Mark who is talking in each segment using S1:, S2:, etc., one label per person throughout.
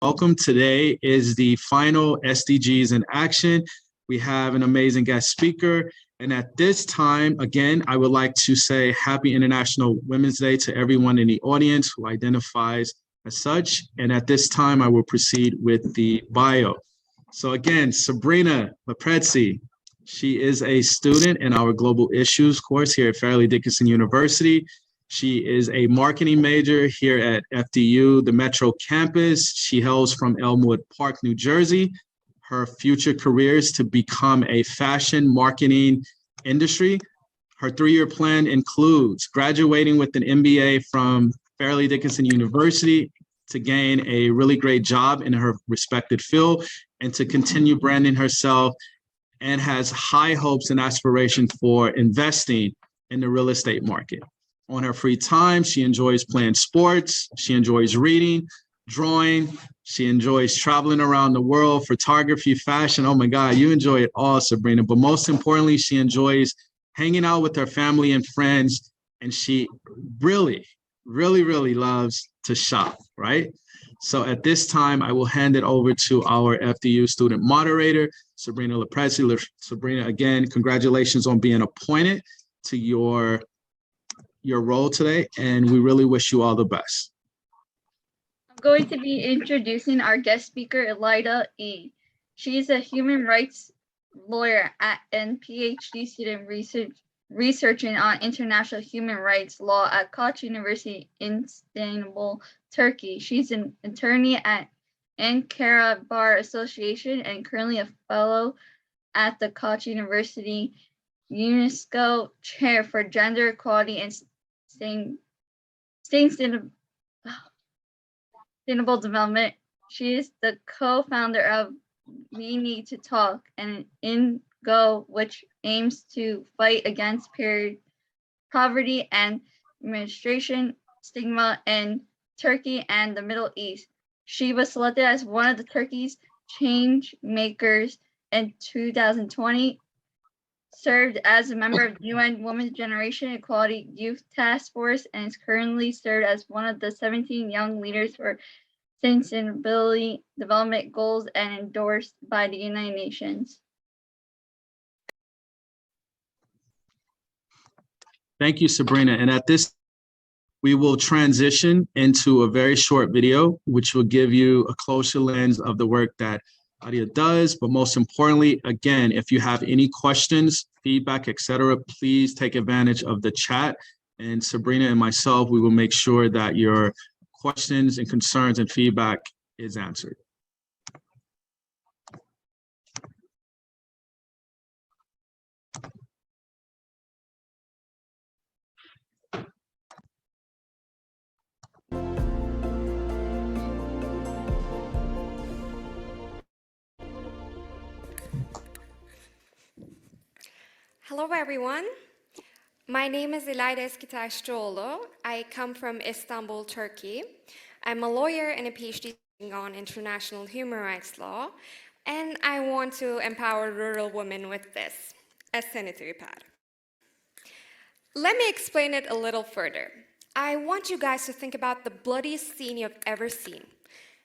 S1: Welcome. Today is the final SDGs in action. We have an amazing guest speaker. And at this time, again, I would like to say Happy International Women's Day to everyone in the audience who identifies as such. And at this time, I will proceed with the bio. So again, Sabrina Leprezzi, she is a student in our Global Issues course here at Fairleigh Dickinson University. She is a marketing major here at FDU, the Metro campus. She hails from Elmwood Park, New Jersey. Her future career is to become a fashion marketing industry. Her 3-year plan includes graduating with an MBA from Fairleigh Dickinson University to gain a really great job in her respected field and to continue branding herself, and has high hopes and aspirations for investing in the real estate market. On her free time, she enjoys playing sports, she enjoys reading, drawing, she enjoys traveling around the world, photography, fashion. Oh my God, you enjoy it all, Sabrina. But most importantly, she enjoys hanging out with her family and friends, and she really loves to shop, right? So at this time, I will hand it over to our FDU student moderator, Sabrina Leprezzi. Sabrina, again, congratulations on being appointed to your role today, and we really wish you all the best.
S2: I'm going to be introducing our guest speaker, Ilayda E. She is a human rights lawyer and Ph.D. student researching on international human rights law at Koç University in Istanbul, Turkey. She's an attorney at Ankara Bar Association and currently a fellow at the Koç University UNESCO Chair for Gender Equality and Sustainable Development. She is the co-founder of We Need to Talk, an NGO which aims to fight against poverty and menstruation stigma in Turkey and the Middle East. She was selected as one of the Turkey's Changemakers in 2020, served as a member of the UN Women's Generation Equality Youth Task Force, and is currently served as one of the 17 young leaders for Sustainable Development Goals and endorsed by the United Nations.
S1: Thank you, Sabrina. And at this, we will transition into a very short video, which will give you a closer lens of the work that Ilayda does. But most importantly, again, if you have any questions, feedback, etc., please take advantage of the chat. And Sabrina and myself, we will make sure that your questions and concerns and feedback is answered.
S3: Hello, everyone. My name is İlayda Eskitaşcioğlu. I come from Istanbul, Turkey. I'm a lawyer and a Ph.D. on international human rights law, and I want to empower rural women with this, a sanitary pad. Let me explain it a little further. I want you guys to think about the bloodiest scene you've ever seen.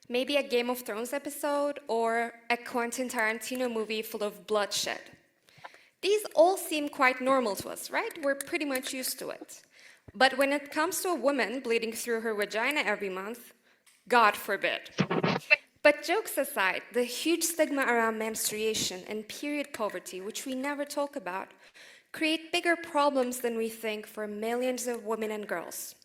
S3: Maybe a Game of Thrones episode or a Quentin Tarantino movie full of bloodshed. These all seem quite normal to us, right? We're pretty much used to it. But when it comes to a woman bleeding through her vagina every month, God forbid. But jokes aside, the huge stigma around menstruation and period poverty, which we never talk about, create bigger problems than we think for millions of women and girls.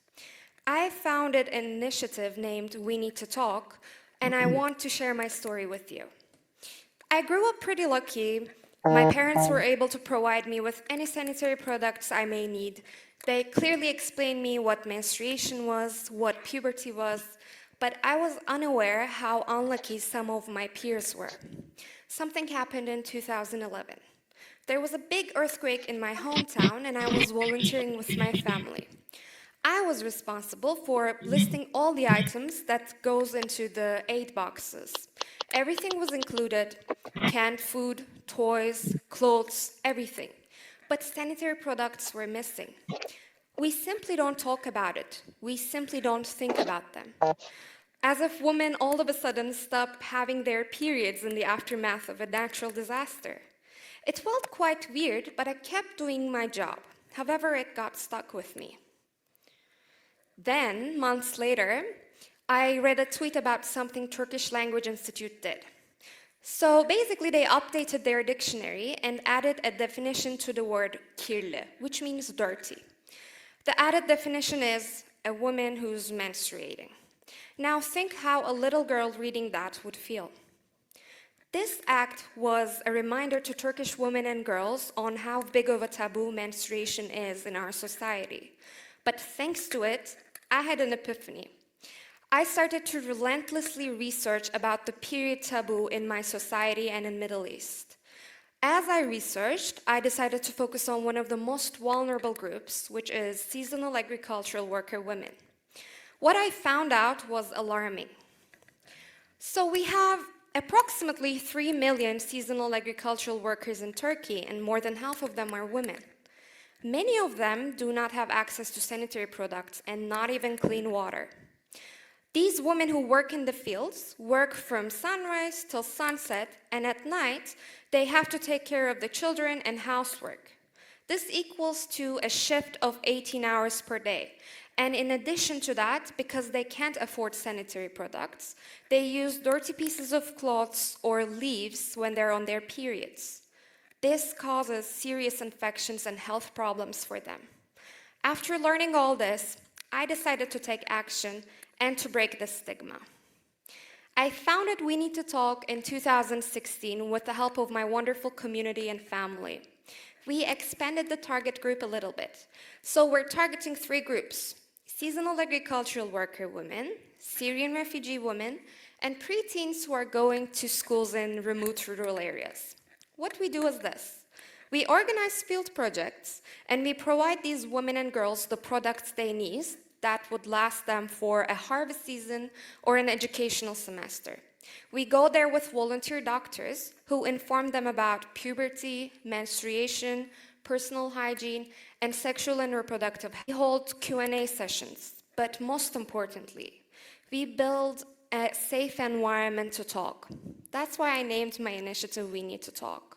S3: I founded an initiative named We Need to Talk, and I want to share my story with you. I grew up pretty lucky. My parents were able to provide me with any sanitary products I may need. They clearly explained me what menstruation was, what puberty was, but I was unaware how unlucky some of my peers were. Something happened in 2011. There was a big earthquake in my hometown, and I was volunteering with my family. I was responsible for listing all the items that goes into the aid boxes. Everything was included: canned food, toys, clothes, everything. But sanitary products were missing. We simply don't talk about it. We simply don't think about them. as if women all of a sudden stopped having their periods in the aftermath of a natural disaster. It felt quite weird, but I kept doing my job. However, it got stuck with me. Then, months later, I read a tweet about something Turkish Language Institute did. So basically, they updated their dictionary and added a definition to the word kirli, which means dirty. The added definition is a woman who's menstruating. Now think how a little girl reading that would feel. This act was a reminder to Turkish women and girls on how big of a taboo menstruation is in our society. But thanks to it, I had an epiphany. I started to relentlessly research about the period taboo in my society and in Middle East. As I researched, I decided to focus on one of the most vulnerable groups, which is seasonal agricultural worker women. What I found out was alarming. So we have approximately 3 million seasonal agricultural workers in Turkey, and more than half of them are women. Many of them do not have access to sanitary products and not even clean water. These women who work in the fields work from sunrise till sunset, and at night, they have to take care of the children and housework. This equals to a shift of 18 hours per day. And in addition to that, because they can't afford sanitary products, they use dirty pieces of cloths or leaves when they're on their periods. This causes serious infections and health problems for them. After learning all this, I decided to take action and to break the stigma. I founded We Need to Talk in 2016 with the help of my wonderful community and family. We expanded the target group a little bit. So we're targeting 3 groups: seasonal agricultural worker women, Syrian refugee women, and preteens who are going to schools in remote rural areas. What we do is this. We organize field projects, and we provide these women and girls the products they need that would last them for a harvest season or an educational semester. We go there with volunteer doctors who inform them about puberty, menstruation, personal hygiene, and sexual and reproductive health. We hold Q&A sessions, but most importantly, we build a safe environment to talk. That's why I named my initiative We Need to Talk,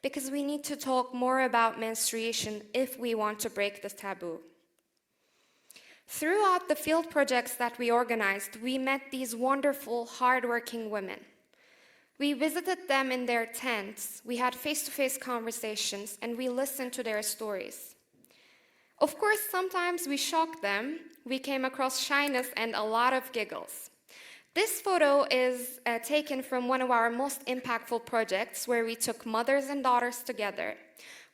S3: because we need to talk more about menstruation if we want to break this taboo. Throughout the field projects that we organized, we met these wonderful, hardworking women. We visited them in their tents, we had face-to-face conversations, and we listened to their stories. Of course, sometimes we shocked them. We came across shyness and a lot of giggles. This photo is taken from one of our most impactful projects where we took mothers and daughters together.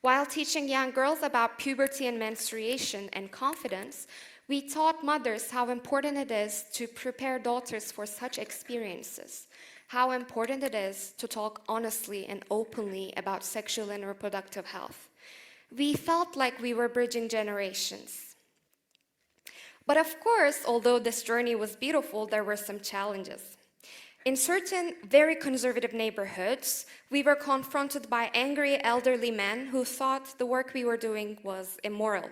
S3: While teaching young girls about puberty and menstruation and confidence, we taught mothers how important it is to prepare daughters for such experiences, how important it is to talk honestly and openly about sexual and reproductive health. We felt like we were bridging generations. But of course, although this journey was beautiful, there were some challenges. In certain very conservative neighborhoods, we were confronted by angry elderly men who thought the work we were doing was immoral.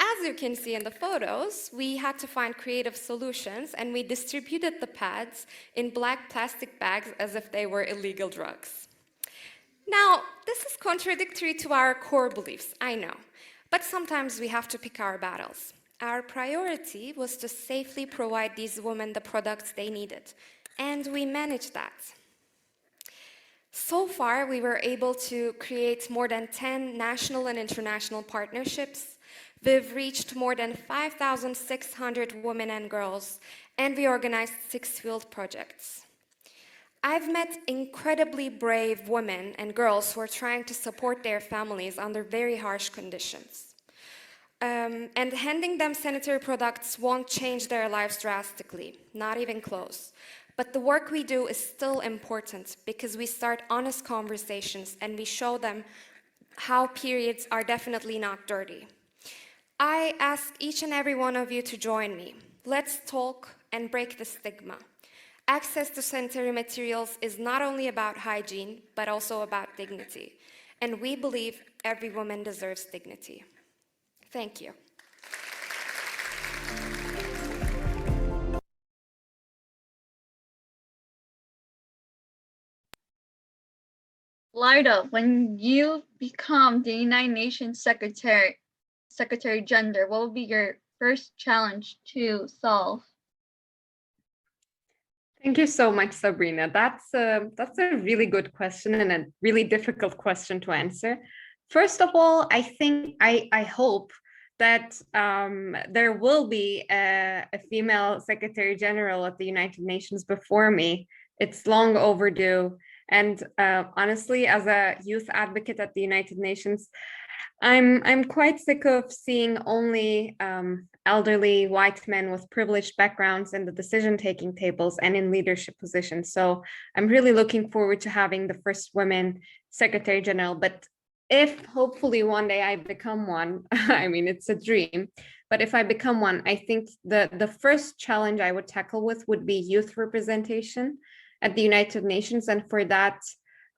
S3: As you can see in the photos, we had to find creative solutions, and we distributed the pads in black plastic bags as if they were illegal drugs. Now, this is contradictory to our core beliefs, I know, but sometimes we have to pick our battles. Our priority was to safely provide these women the products they needed, and we managed that. So far, we were able to create more than 10 national and international partnerships. We've reached more than 5,600 women and girls, and we organized 6 field projects. I've met incredibly brave women and girls who are trying to support their families under very harsh conditions. And handing them sanitary products won't change their lives drastically, not even close. But the work we do is still important because we start honest conversations and we show them how periods are definitely not dirty. I ask each and every one of you to join me. Let's talk and break the stigma. Access to sanitary materials is not only about hygiene, but also about dignity. And we believe every woman deserves dignity. Thank you.
S2: Ilayda, when you become the United Nations Secretary Gender, what will be your first challenge to solve?
S4: Thank you so much, Sabrina. That's a really good question and a really difficult question to answer. First of all, I think I hope that there will be a female Secretary General at the United Nations before me. It's long overdue. And honestly, as a youth advocate at the United Nations, I'm quite sick of seeing only elderly white men with privileged backgrounds in the decision-taking tables and in leadership positions. So I'm really looking forward to having the first women Secretary General. But if hopefully one day I become one, I mean, it's a dream, but if I become one, I think the first challenge I would tackle with would be youth representation at the United Nations. And for that,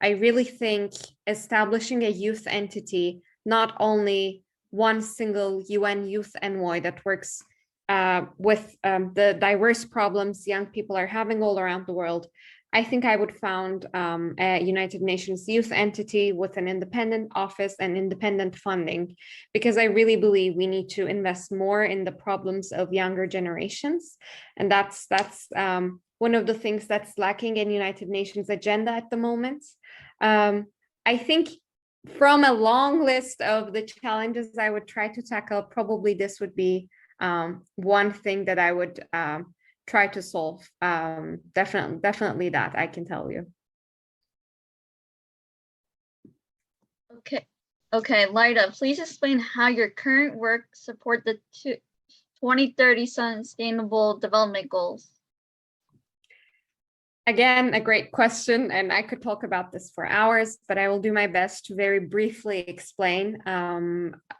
S4: I really think establishing a youth entity, not only one single UN Youth Envoy that works with the diverse problems young people are having all around the world. I think I would found a United Nations youth entity with an independent office and independent funding, because I really believe we need to invest more in the problems of younger generations. And that's one of the things that's lacking in United Nations agenda at the moment. I think from a long list of the challenges I would try to tackle, probably this would be one thing that I would try to solve. Definitely that, I can tell you.
S2: Okay, Ilayda, please explain how your current work support the 2030 Sustainable Development Goals.
S4: Again, a great question, and I could talk about this for hours, but I will do my best to very briefly explain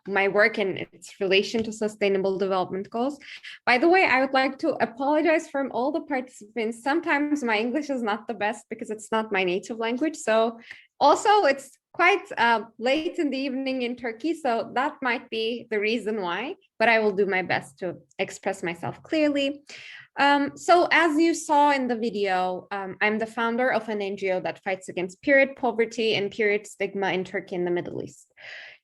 S4: my work and its relation to Sustainable Development Goals. By the way, I would like to apologize from all the participants. Sometimes my English is not the best because it's not my native language. So also it's quite late in the evening in Turkey, so that might be the reason why, but I will do my best to express myself clearly. So as you saw in the video, I'm the founder of an NGO that fights against period poverty and period stigma in Turkey and the Middle East.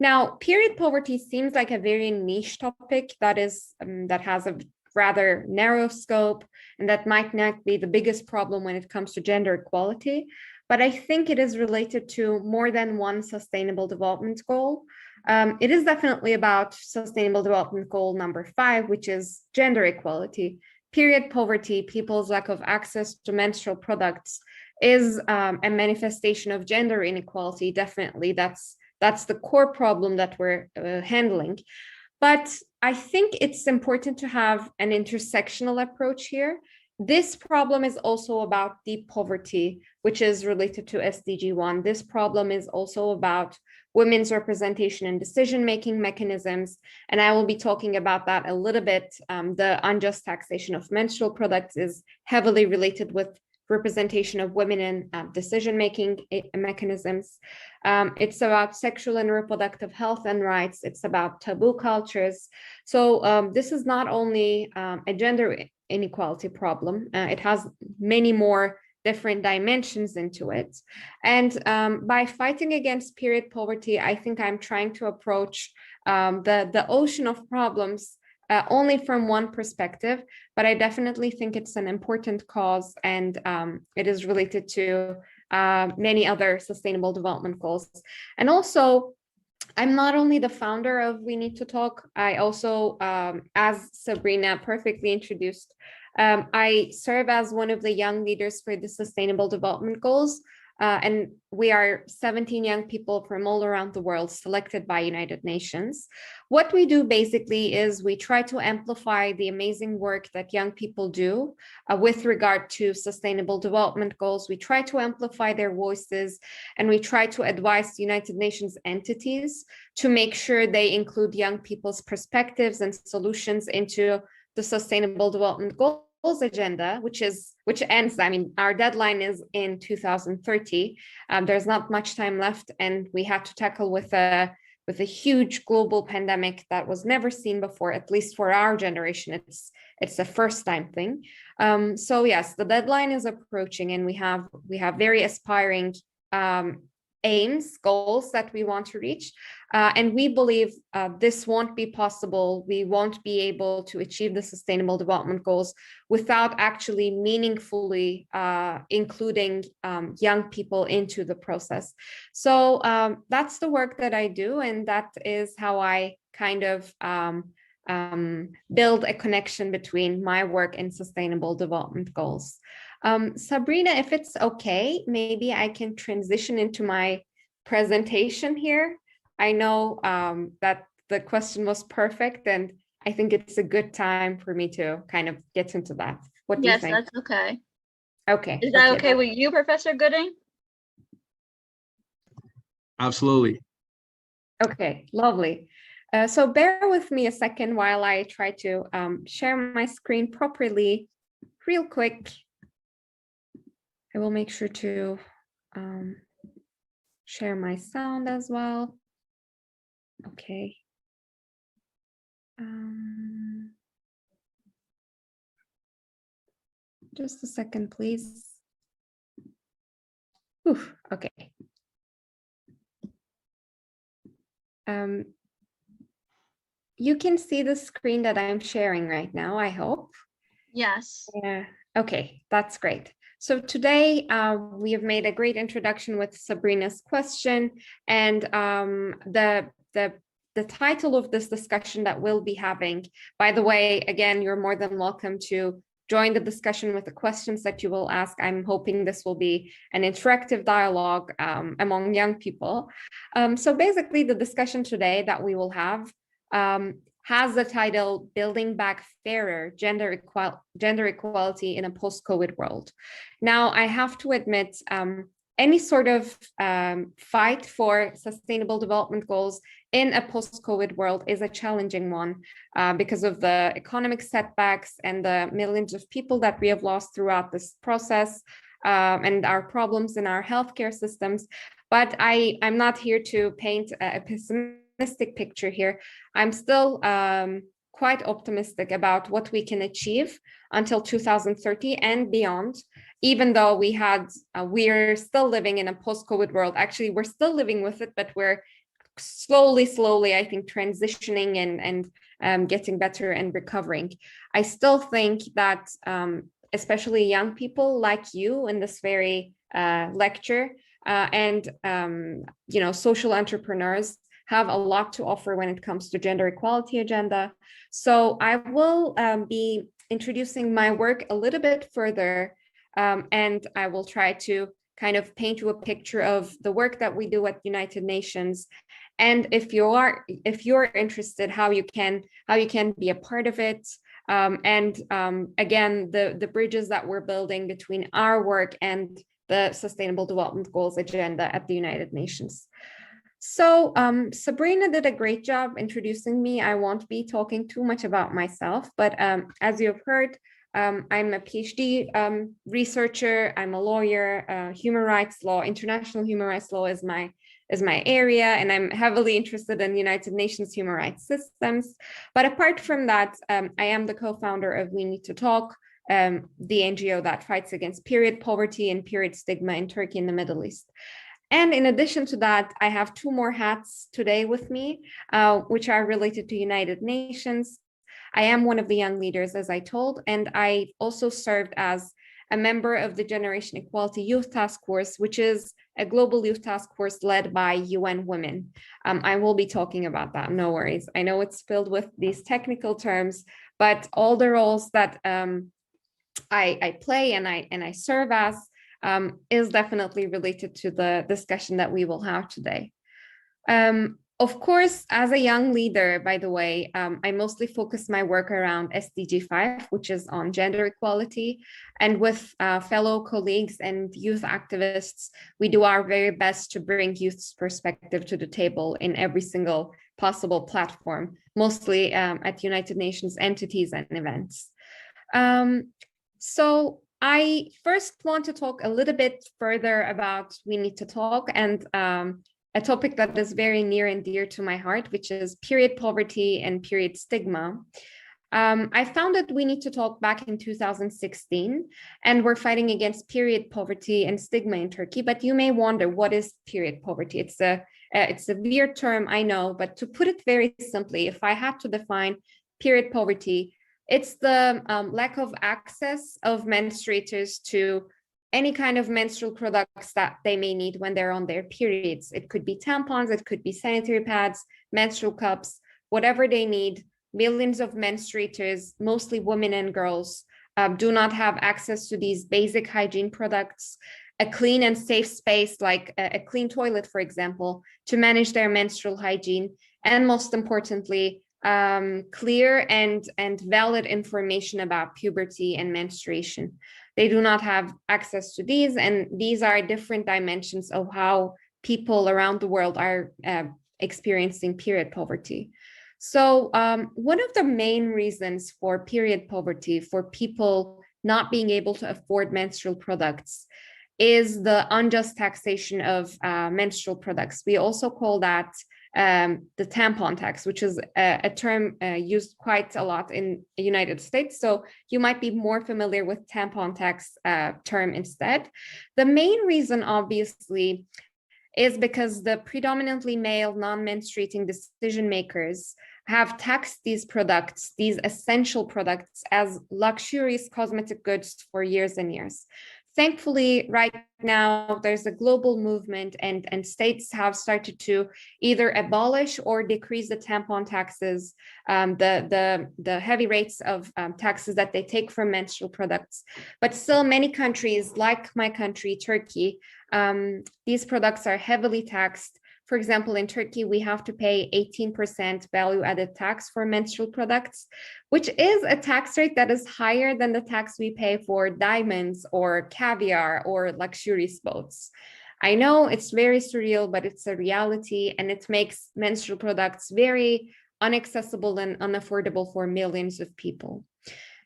S4: Now, period poverty seems like a very niche topic that has a rather narrow scope, and that might not be the biggest problem when it comes to gender equality. But I think it is related to more than one sustainable development goal. It is definitely about Sustainable Development Goal number 5, which is gender equality. Period poverty, people's lack of access to menstrual products, is a manifestation of gender inequality. Definitely, that's the core problem that we're handling. But I think it's important to have an intersectional approach here. This problem is also about deep poverty, which is related to SDG 1. This problem is also about women's representation and decision-making mechanisms. And I will be talking about that a little bit. The unjust taxation of menstrual products is heavily related with representation of women in decision-making mechanisms. It's about sexual and reproductive health and rights. It's about taboo cultures. So this is not only a gender inequality problem. It has many more different dimensions into it. And by fighting against period poverty, I think I'm trying to approach the ocean of problems only from one perspective, but I definitely think it's an important cause, and it is related to many other sustainable development goals. And also, I'm not only the founder of We Need to Talk, I also, as Sabrina perfectly introduced, I serve as one of the young leaders for the Sustainable Development Goals. And we are 17 young people from all around the world selected by United Nations. What we do basically is we try to amplify the amazing work that young people do with regard to sustainable development goals. We try to amplify their voices, and we try to advise United Nations entities to make sure they include young people's perspectives and solutions into the Sustainable Development Goals agenda, which ends, I mean, our deadline is in 2030. There's not much time left, and we have to tackle with a huge global pandemic that was never seen before, at least for our generation. It's a first time thing. So yes, the deadline is approaching, and we have very aspiring aims, goals that we want to reach. And we believe this won't be possible. We won't be able to achieve the Sustainable Development Goals without actually meaningfully including young people into the process. So that's the work that I do, and that is how I kind of build a connection between my work and Sustainable Development Goals. Sabrina, if it's okay, maybe I can transition into my presentation here. I know that the question was perfect, and I think it's a good time for me to kind of get into that. What do you think?
S2: Yes, that's okay.
S4: Okay.
S2: Is that okay with you, Professor Gooding?
S1: Absolutely.
S4: Okay, lovely. So bear with me a second while I try to share my screen properly, real quick. I will make sure to share my sound as well. Okay. Just a second, please. Oof, okay. You can see the screen that I'm sharing right now, I hope.
S2: Yes.
S4: Yeah. Okay, that's great. So today we have made a great introduction with Sabrina's question, and the title of this discussion that we'll be having, by the way, again, you're more than welcome to join the discussion with the questions that you will ask. I'm hoping this will be an interactive dialogue among young people. So basically the discussion today that we will have has the title Building Back Fairer Gender Equality in a Post-COVID World. Now, I have to admit, any sort of fight for sustainable development goals in a post-COVID world is a challenging one because of the economic setbacks and the millions of people that we have lost throughout this process and our problems in our healthcare systems. But I'm not here to paint a pessimistic picture here. I'm still quite optimistic about what we can achieve until 2030 and beyond, even though we're still living in a post-COVID world. Actually, we're still living with it, but we're slowly, I think, transitioning and getting better and recovering. I still think that especially young people like you in this very lecture and social entrepreneurs have a lot to offer when it comes to gender equality agenda. So I will be introducing my work a little bit further, and I will try to kind of paint you a picture of the work that we do at United Nations. And if you're interested, how you can be a part of it. And again, the bridges that we're building between our work and the Sustainable Development Goals agenda at the United Nations. So Sabrina did a great job introducing me. I won't be talking too much about myself, but as you have heard, I'm a Ph.D. researcher. I'm a lawyer. Human rights law, international human rights law is my area, and I'm heavily interested in United Nations human rights systems. But apart from that, I am the co-founder of We Need to Talk, the NGO that fights against period poverty and period stigma in Turkey and the Middle East. And in addition to that, I have two more hats today with me, which are related to United Nations. I am one of the young leaders, as I told, and I also served as a member of the Generation Equality Youth Task Force, which is a global youth task force led by UN Women. I will be talking about that, no worries. I know it's filled with these technical terms, but all the roles that I play and I serve as is definitely related to the discussion that we will have today. Of course, as a young leader, by the way, I mostly focus my work around SDG 5, which is on gender equality. And with fellow colleagues and youth activists, we do our very best to bring youth's perspective to the table in every single possible platform, mostly at United Nations entities and events. So I first want to talk a little bit further about We Need to Talk and a topic that is very near and dear to my heart, which is period poverty and period stigma. I founded We Need to Talk back in 2016, and we're fighting against period poverty and stigma in Turkey. But you may wonder, what is period poverty? It's a weird term, I know, but to put it very simply, if I had to define period poverty, it's the lack of access of menstruators to any kind of menstrual products that they may need when they're on their periods. It could be tampons, it could be sanitary pads, menstrual cups, whatever they need. Millions of menstruators, mostly women and girls, do not have access to these basic hygiene products, a clean and safe space like a clean toilet, for example, to manage their menstrual hygiene, and most importantly, clear and valid information about puberty and menstruation. They do not have access to these, and these are different dimensions of how people around the world are experiencing period poverty. So one of the main reasons for period poverty, for people not being able to afford menstrual products, is the unjust taxation of menstrual products. We also call that the tampon tax, which is a term used quite a lot in the United States. So you might be more familiar with tampon tax term instead. The main reason, obviously, is because the predominantly male non-menstruating decision makers have taxed these products, these essential products, as luxurious cosmetic goods for years and years. Thankfully, right now, there's a global movement, and states have started to either abolish or decrease the tampon taxes, the heavy rates of taxes that they take from menstrual products. But still, many countries, like my country, Turkey, these products are heavily taxed. For example, in Turkey, we have to pay 18% value-added tax for menstrual products, which is a tax rate that is higher than the tax we pay for diamonds or caviar or luxurious boats. I know it's very surreal, but it's a reality, and it makes menstrual products very inaccessible and unaffordable for millions of people.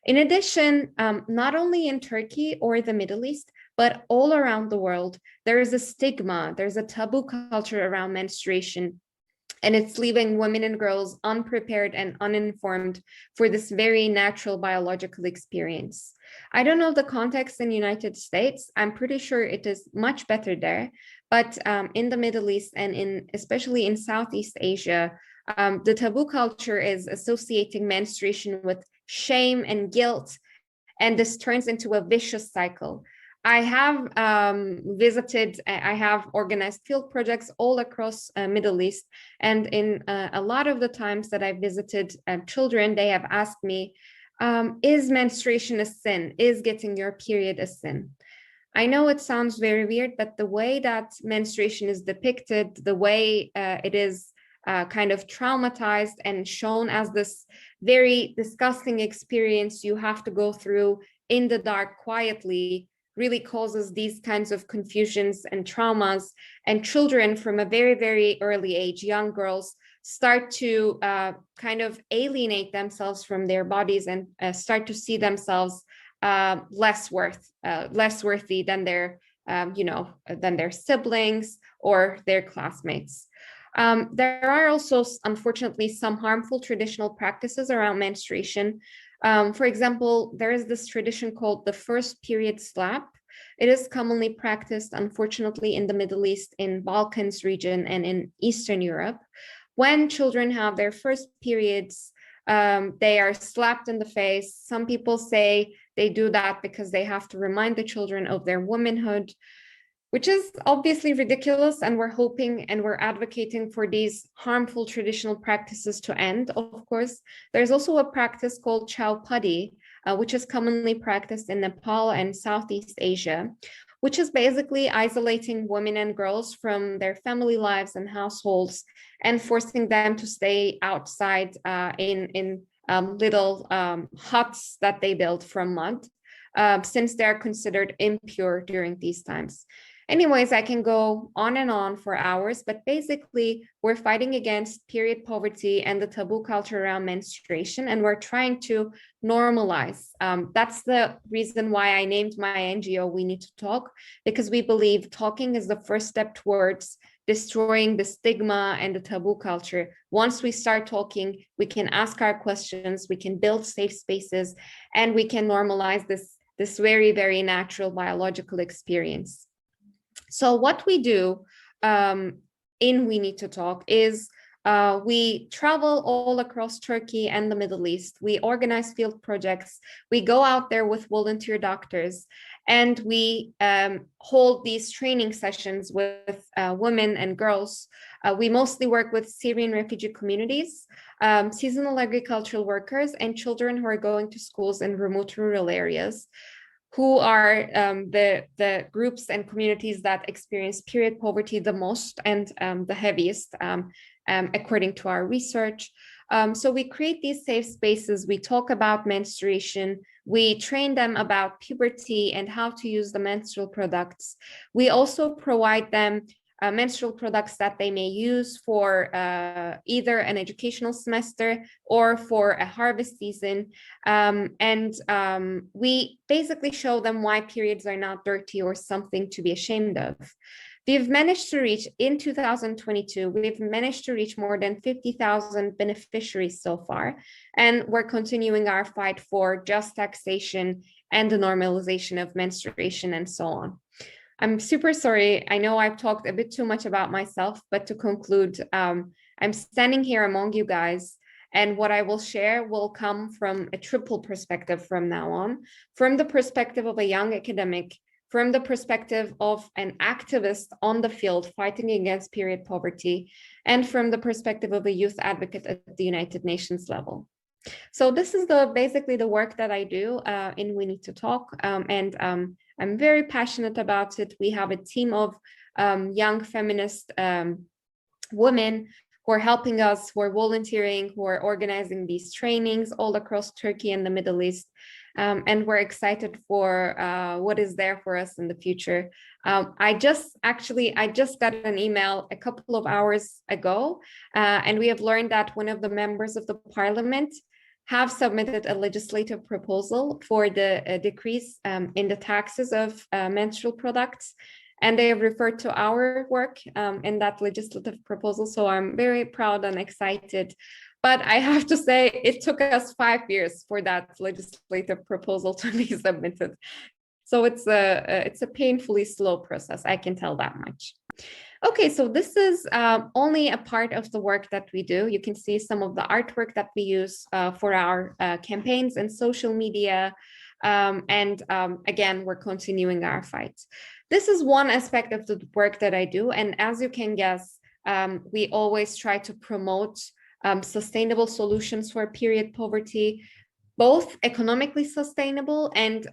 S4: In addition, not only in Turkey or the Middle East, but all around the world, there is a stigma, there's a taboo culture around menstruation, and it's leaving women and girls unprepared and uninformed for this very natural biological experience. I don't know the context in the United States. I'm pretty sure it is much better there, but in the Middle East and especially in Southeast Asia, the taboo culture is associating menstruation with shame and guilt, and this turns into a vicious cycle. I have I have organized field projects all across Middle East, and in a lot of the times that I visited children, they have asked me, is menstruation a sin? Is getting your period a sin? I know it sounds very weird, but the way that menstruation is depicted, the way it is kind of traumatized and shown as this very disgusting experience you have to go through in the dark quietly, really causes these kinds of confusions and traumas. And children from a very, very early age, young girls, start to kind of alienate themselves from their bodies and start to see themselves less worthy than their, than their siblings or their classmates. There are also, unfortunately, some harmful traditional practices around menstruation. For example, there is this tradition called the first period slap. It is commonly practiced, unfortunately, in the Middle East, in Balkans region, and in Eastern Europe. When children have their first periods, they are slapped in the face. Some people say they do that because they have to remind the children of their womanhood, which is obviously ridiculous, and we're hoping and we're advocating for these harmful traditional practices to end, of course. There's also a practice called chow padi, which is commonly practiced in Nepal and Southeast Asia, which is basically isolating women and girls from their family lives and households and forcing them to stay outside in little huts that they build from mud, since they're considered impure during these times. Anyways, I can go on and on for hours, but basically we're fighting against period poverty and the taboo culture around menstruation, and we're trying to normalize. That's the reason why I named my NGO We Need to Talk, because we believe talking is the first step towards destroying the stigma and the taboo culture. Once we start talking, we can ask our questions, we can build safe spaces, and we can normalize this very, very natural biological experience. So what we do in We Need to Talk is we travel all across Turkey and the Middle East. We organize field projects. We go out there with volunteer doctors, and we hold these training sessions with women and girls. We mostly work with Syrian refugee communities, seasonal agricultural workers, and children who are going to schools in remote rural areas, who are the groups and communities that experience period poverty the most and the heaviest, according to our research. So we create these safe spaces. We talk about menstruation. We train them about puberty and how to use the menstrual products. We also provide them menstrual products that they may use for either an educational semester or for a harvest season. We basically show them why periods are not dirty or something to be ashamed of. We've managed to reach, in 2022, we've managed to reach more than 50,000 beneficiaries so far, and we're continuing our fight for just taxation and the normalization of menstruation and so on. I'm super sorry. I know I've talked a bit too much about myself, but to conclude, I'm standing here among you guys, and what I will share will come from a triple perspective from now on, from the perspective of a young academic, from the perspective of an activist on the field fighting against period poverty, and from the perspective of a youth advocate at the United Nations level. So this is basically the work that I do in We Need to Talk, and I'm very passionate about it. We have a team of young feminist women who are helping us, who are volunteering, who are organizing these trainings all across Turkey and the Middle East. And we're excited for what is there for us in the future. I just got an email a couple of hours ago, and we have learned that one of the members of the parliament have submitted a legislative proposal for the decrease in the taxes of menstrual products. And they have referred to our work in that legislative proposal. So I'm very proud and excited. But I have to say, it took us 5 years for that legislative proposal to be submitted. So it's a painfully slow process, I can tell that much. Okay, so this is only a part of the work that we do. You can see some of the artwork that we use for our campaigns and social media. Again, we're continuing our fight. This is one aspect of the work that I do. And as you can guess, we always try to promote sustainable solutions for period poverty, both economically sustainable and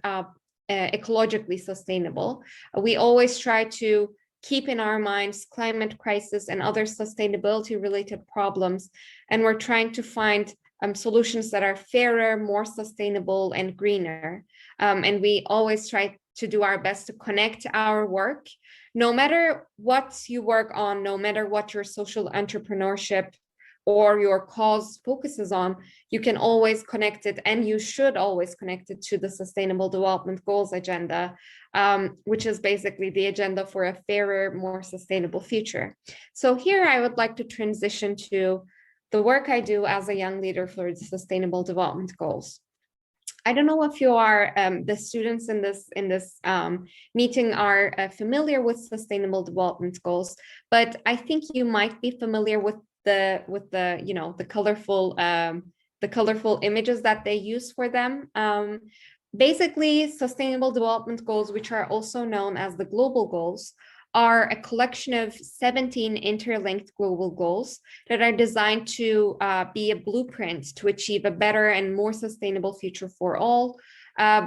S4: ecologically sustainable. We always try to keep in our minds climate crisis and other sustainability related problems. And we're trying to find solutions that are fairer, more sustainable, and greener. And we always try to do our best to connect our work, no matter what you work on, no matter what your social entrepreneurship or your cause focuses on, you can always connect it, and you should always connect it to the Sustainable Development Goals agenda, which is basically the agenda for a fairer, more sustainable future. So here I would like to transition to the work I do as a young leader for the Sustainable Development Goals. I don't know if you are, the students in this meeting are familiar with Sustainable Development Goals, but I think you might be familiar with the colorful images that they use for them. Basically, Sustainable Development Goals, which are also known as the Global Goals, are a collection of 17 interlinked global goals that are designed to be a blueprint to achieve a better and more sustainable future for all.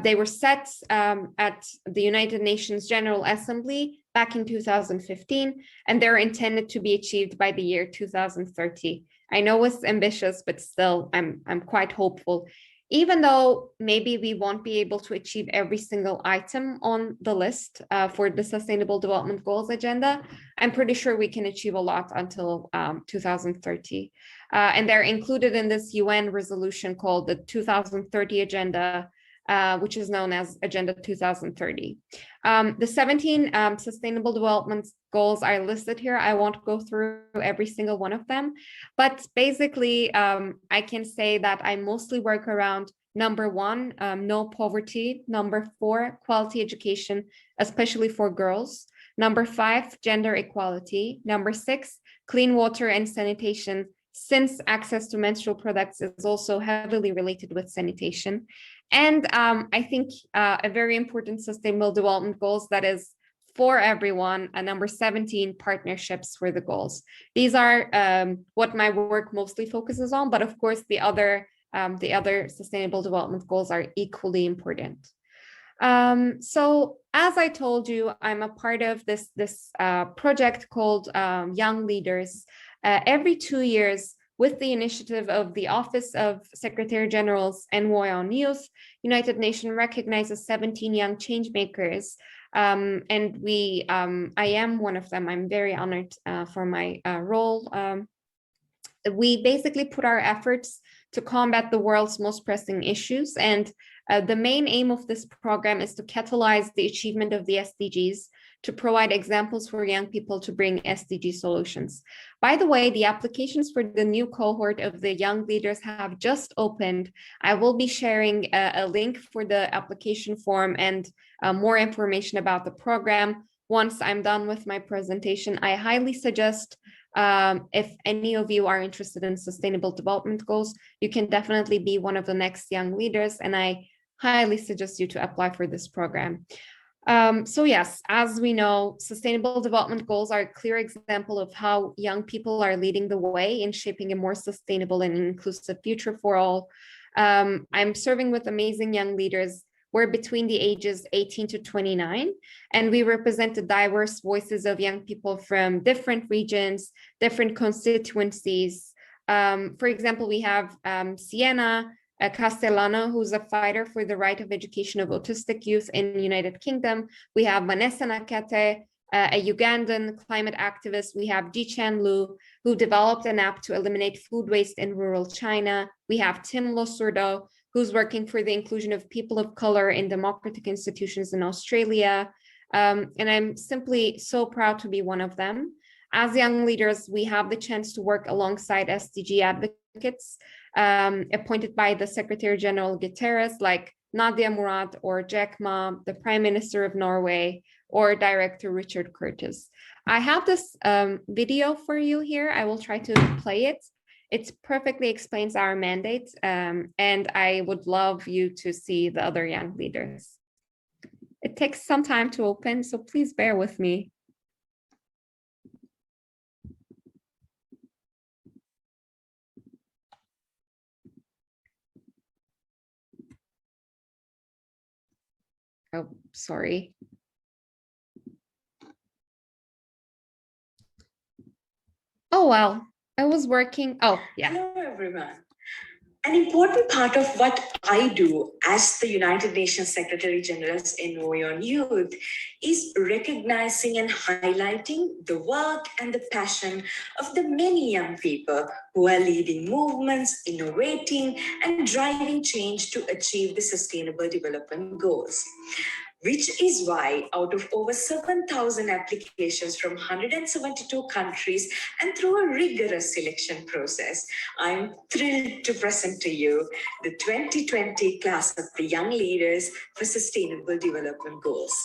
S4: They were set at the United Nations General Assembly back in 2015, and they're intended to be achieved by the year 2030. I know it's ambitious, but still, I'm quite hopeful. Even though maybe we won't be able to achieve every single item on the list for the Sustainable Development Goals agenda, I'm pretty sure we can achieve a lot until 2030. And they're included in this UN resolution called the 2030 Agenda which is known as Agenda 2030. The 17 Sustainable Development Goals are listed here. I won't go through every single one of them, but basically I can say that I mostly work around number 1, no poverty, number 4, quality education, especially for girls, number 5, gender equality, number 6, clean water and sanitation, since access to menstrual products is also heavily related with sanitation. And I think a very important sustainable development goals that is for everyone, number 17, partnerships for the goals. These are what my work mostly focuses on, but of course the other sustainable development goals are equally important. So as I told you, I'm a part of this project called Young Leaders. Every 2 years, with the initiative of the Office of Secretary General's Envoy on Youth, United Nations recognizes 17 young changemakers. And I am one of them. I'm very honored for my role. We basically put our efforts to combat the world's most pressing issues. And the main aim of this program is to catalyze the achievement of the SDGs, to provide examples for young people to bring SDG solutions. By the way, the applications for the new cohort of the young leaders have just opened. I will be sharing a link for the application form and more information about the program once I'm done with my presentation. I highly suggest, if any of you are interested in sustainable development goals, you can definitely be one of the next young leaders, and I highly suggest you to apply for this program. So yes, as we know, sustainable development goals are a clear example of how young people are leading the way in shaping a more sustainable and inclusive future for all. I'm serving with amazing young leaders. We're between the ages 18 to 29, and we represent the diverse voices of young people from different regions, different constituencies. For example, we have Sienna Castellano, who's a fighter for the right of education of autistic youth in the United Kingdom. We have Vanessa Nakate, a Ugandan climate activist. We have Jichan Lu, who developed an app to eliminate food waste in rural China. We have Tim Losurdo, who's working for the inclusion of people of color in democratic institutions in Australia. And I'm simply so proud to be one of them. As young leaders, we have the chance to work alongside SDG advocates appointed by the Secretary General Guterres, like Nadia Murad or Jack Ma, the Prime Minister of Norway, or Director Richard Curtis. I have this video for you here. I will try to play it. It perfectly explains our mandate, and I would love you to see the other young leaders. It takes some time to open, so please bear with me. Oh, sorry. Oh, well, I was working. Oh, yeah.
S5: Hello, everyone. An important part of what I do as the United Nations Secretary General's Envoy on Youth is recognizing and highlighting the work and the passion of the many young people who are leading movements, innovating, and driving change to achieve the Sustainable Development Goals. Which is why out of over 7,000 applications from 172 countries and through a rigorous selection process, I'm thrilled to present to you the 2020 class of the Young Leaders for Sustainable Development Goals.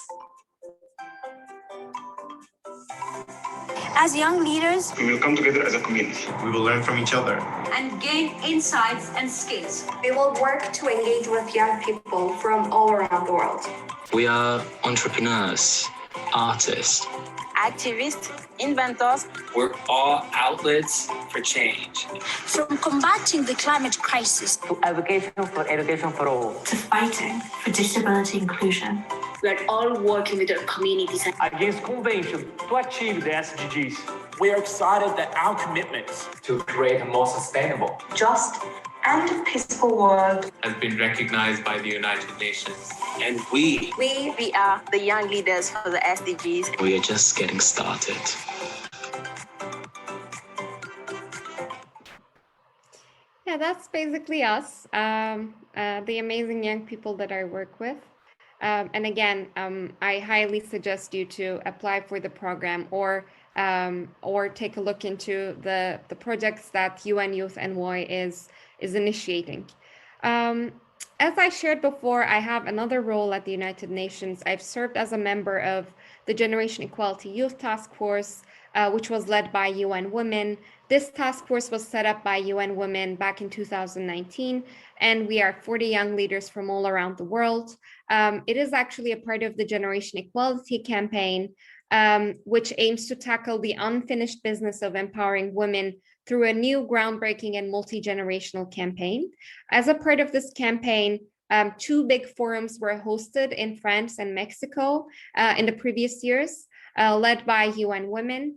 S6: As young leaders,
S7: we will come together as a community. We will learn from each other
S6: and gain insights and skills.
S8: We will work to engage with young people from all around the world.
S9: We are entrepreneurs, artists,
S10: activists, inventors.
S11: We're all outlets for change.
S6: From combating the climate crisis
S12: to education for all,
S13: to fighting for disability inclusion.
S14: We are all working with our communities
S15: against convention to achieve the SDGs.
S16: We are excited that our commitments
S17: to create a more sustainable,
S18: just, and peaceful world
S19: has been recognized by the United Nations.
S11: And we
S10: are the young leaders for the SDGs.
S9: We are just getting started.
S4: Yeah, that's basically us, the amazing young people that I work with. And again, I highly suggest you to apply for the program or take a look into the projects that UN Youth NY is initiating. As I shared before, I have another role at the United Nations. I've served as a member of the Generation Equality Youth Task Force, which was led by UN Women. This task force was set up by UN Women back in 2019, and we are 40 young leaders from all around the world. It is actually a part of the Generation Equality campaign, which aims to tackle the unfinished business of empowering women through a new groundbreaking and multi-generational campaign. As a part of this campaign, 2 big forums were hosted in France and Mexico in the previous years, led by UN Women.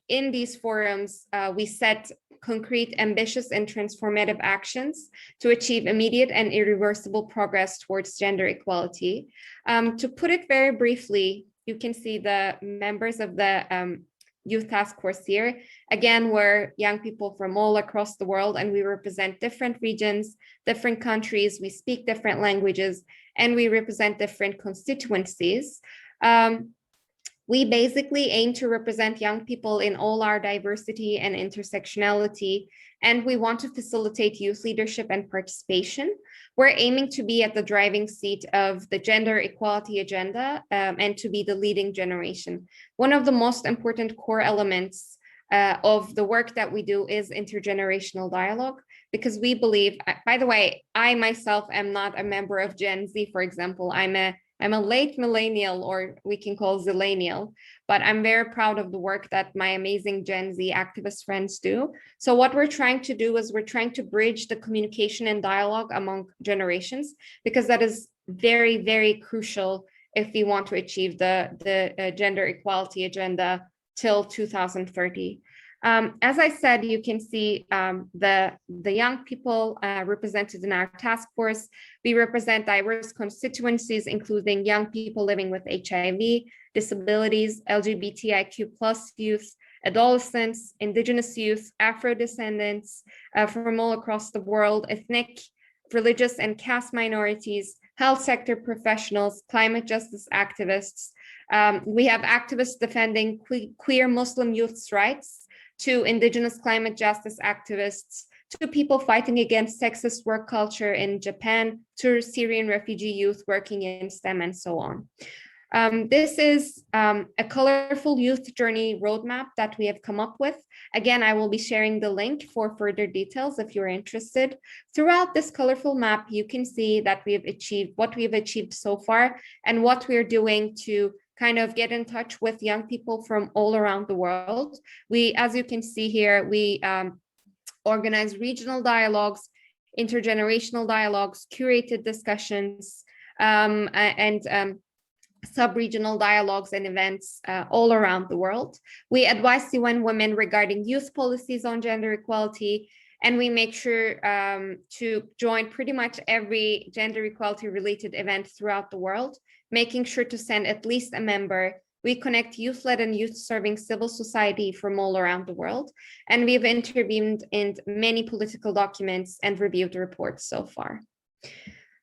S4: In these forums, we set concrete, ambitious, and transformative actions to achieve immediate and irreversible progress towards gender equality. To put it very briefly, you can see the members of the Youth Task Force here. Again, we're young people from all across the world, and we represent different regions, different countries, we speak different languages, and we represent different constituencies. We basically aim to represent young people in all our diversity and intersectionality, and we want to facilitate youth leadership and participation. We're aiming to be at the driving seat of the gender equality agenda and to be the leading generation. One of the most important core elements of the work that we do is intergenerational dialogue, because we believe, by the way, I myself am not a member of Gen Z, for example. I'm a late millennial, or we can call zillennial, but I'm very proud of the work that my amazing Gen Z activist friends do. So what we're trying to do is we're trying to bridge the communication and dialogue among generations, because that is very, very crucial if we want to achieve the gender equality agenda till 2030. As I said, you can see the young people represented in our task force. We represent diverse constituencies, including young people living with HIV, disabilities, LGBTIQ+ youth, adolescents, indigenous youth, Afro-descendants from all across the world, ethnic, religious, and caste minorities, health sector professionals, climate justice activists. We have activists defending queer Muslim youth's rights, to indigenous climate justice activists, to people fighting against sexist work culture in Japan, to Syrian refugee youth working in STEM, and so on. This is a colorful youth journey roadmap that we have come up with. Again, I will be sharing the link for further details if you're interested. Throughout this colorful map, you can see that we have achieved what we've achieved so far and what we're doing to kind of get in touch with young people from all around the world. We, as you can see here, we organize regional dialogues, intergenerational dialogues, curated discussions, and sub-regional dialogues and events all around the world. We advise UN Women regarding youth policies on gender equality, and we make sure to join pretty much every gender equality related event throughout the world, making sure to send at least a member. We connect youth-led and youth-serving civil society from all around the world, and we've intervened in many political documents and reviewed reports so far.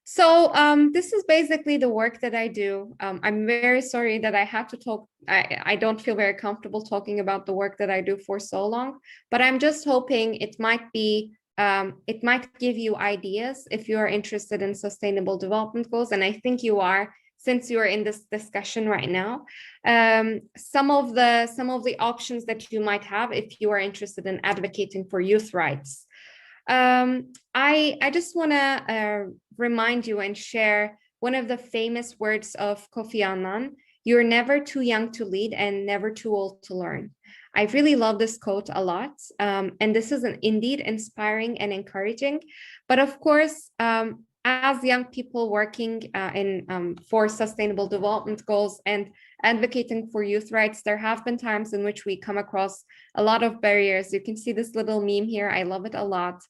S4: So this is basically the work that I do. I'm very sorry that I had to talk. I don't feel very comfortable talking about the work that I do for so long, but I'm just hoping it might be, it might give you ideas if you are interested in sustainable development goals, and I think you are, since you are in this discussion right now. Some of the options that you might have if you are interested in advocating for youth rights. I just want to remind you and share one of the famous words of Kofi Annan: "You're never too young to lead and never too old to learn." I really love this quote a lot, and this is indeed inspiring and encouraging. But of course, as young people working for sustainable development goals and advocating for youth rights, there have been times in which we come across a lot of barriers. You can see this little meme here. I love it a lot.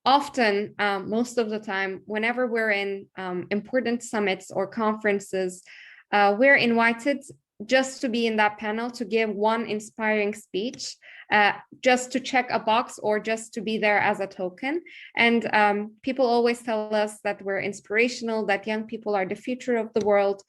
S4: Often, most of the time, whenever we're in important summits or conferences, we're invited just to be in that panel, to give one inspiring speech, just to check a box or just to be there as a token. And people always tell us that we're inspirational, that young people are the future of the world,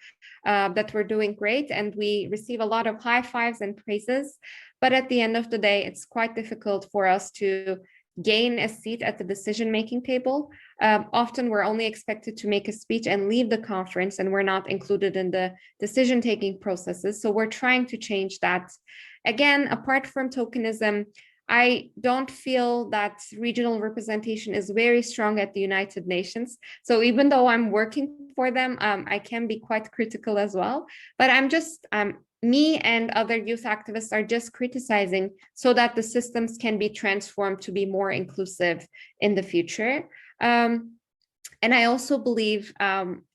S4: that we're doing great, and we receive a lot of high fives and praises. But at the end of the day, it's quite difficult for us to gain a seat at the decision-making table. Often we're only expected to make a speech and leave the conference, and we're not included in the decision-taking processes. So we're trying to change that. Again, apart from tokenism, I don't feel that regional representation is very strong at the United Nations. So even though I'm working for them, I can be quite critical as well. But me and other youth activists are just criticizing so that the systems can be transformed to be more inclusive in the future. And I also believe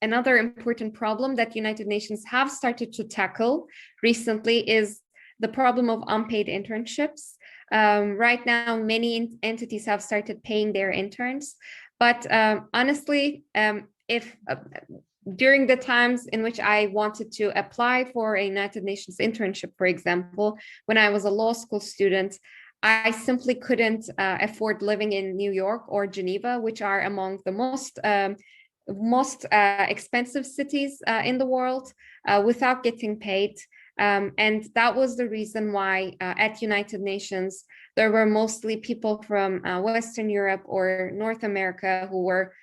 S4: another important problem that United Nations have started to tackle recently is the problem of unpaid internships. Right now, many entities have started paying their interns, but honestly, if during the times in which I wanted to apply for a United Nations internship, for example, when I was a law school student, I simply couldn't afford living in New York or Geneva, which are among the most expensive cities in the world, without getting paid. And that was the reason why at United Nations, there were mostly people from Western Europe or North America who were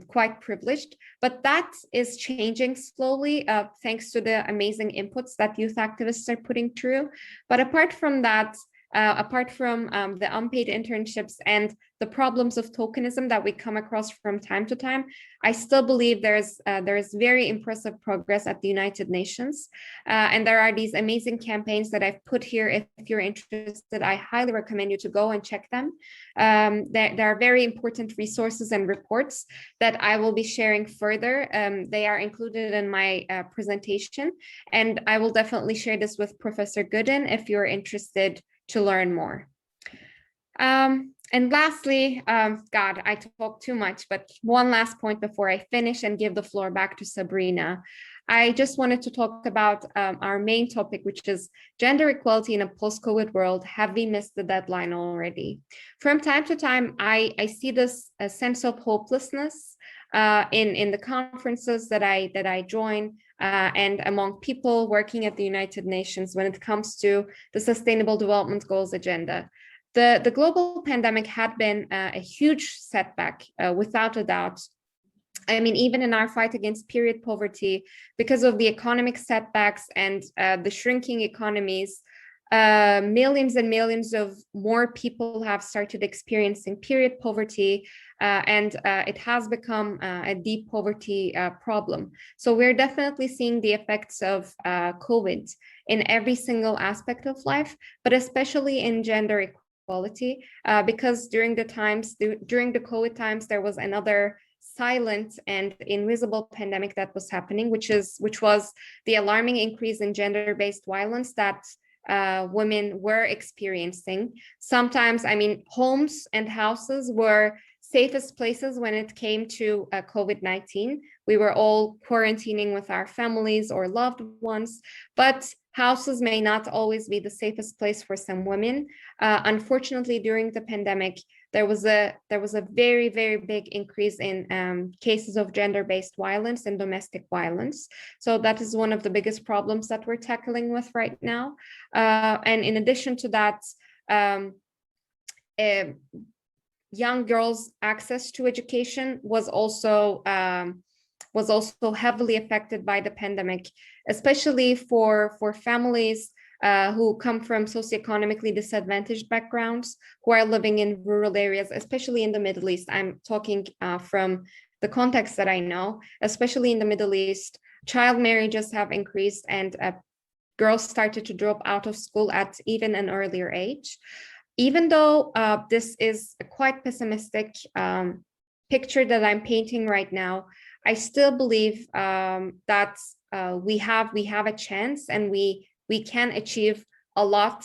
S4: quite privileged, but that is changing slowly thanks to the amazing inputs that youth activists are putting through. But apart from that, apart from the unpaid internships and the problems of tokenism that we come across from time to time, I still believe there is very impressive progress at the United Nations. And there are these amazing campaigns that I've put here. If you're interested, I highly recommend you to go and check them. There are very important resources and reports that I will be sharing further. They are included in my presentation, and I will definitely share this with Professor Gooden if you're interested to learn more. And lastly, God, I talk too much, but one last point before I finish and give the floor back to Sabrina. I just wanted to talk about our main topic, which is gender equality in a post-COVID world. Have we missed the deadline already? From time to time, I see this sense of hopelessness in the conferences that I join and among people working at the United Nations when it comes to the Sustainable Development Goals agenda. The global pandemic had been a huge setback, without a doubt. I mean, even in our fight against period poverty, because of the economic setbacks and the shrinking economies, millions and millions of more people have started experiencing period poverty, and it has become a deep poverty problem. So we're definitely seeing the effects of COVID in every single aspect of life, but especially in gender equality, because during the COVID times, there was another silent and invisible pandemic that was happening, which was the alarming increase in gender-based violence that women were experiencing. Sometimes, I mean, homes and houses were safest places when it came to COVID-19. We were all quarantining with our families or loved ones, but houses may not always be the safest place for some women. Unfortunately, during the pandemic, there was a very, very big increase in cases of gender-based violence and domestic violence. So that is one of the biggest problems that we're tackling with right now. And in addition to that, young girls' access to education was also heavily affected by the pandemic, especially for families who come from socioeconomically disadvantaged backgrounds, who are living in rural areas, especially in the Middle East. I'm talking from the context that I know, especially in the Middle East, child marriages have increased and girls started to drop out of school at even an earlier age. Even though this is a quite pessimistic picture that I'm painting right now, I still believe that we have a chance, and we can achieve a lot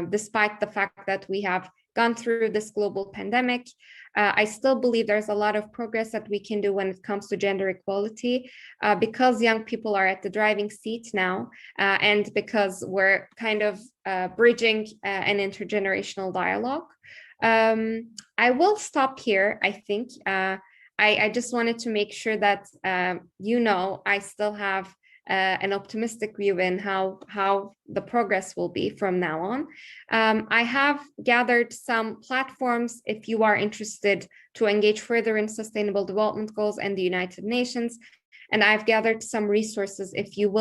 S4: despite the fact that we have gone through this global pandemic. I still believe there's a lot of progress that we can do when it comes to gender equality, because young people are at the driving seat now, and because we're kind of bridging an intergenerational dialogue. I will stop here, I think. I just wanted to make sure that, I still have an optimistic view in how the progress will be from now on. I have gathered some platforms if you are interested to engage further in sustainable development goals and the United Nations. And I've gathered some resources if you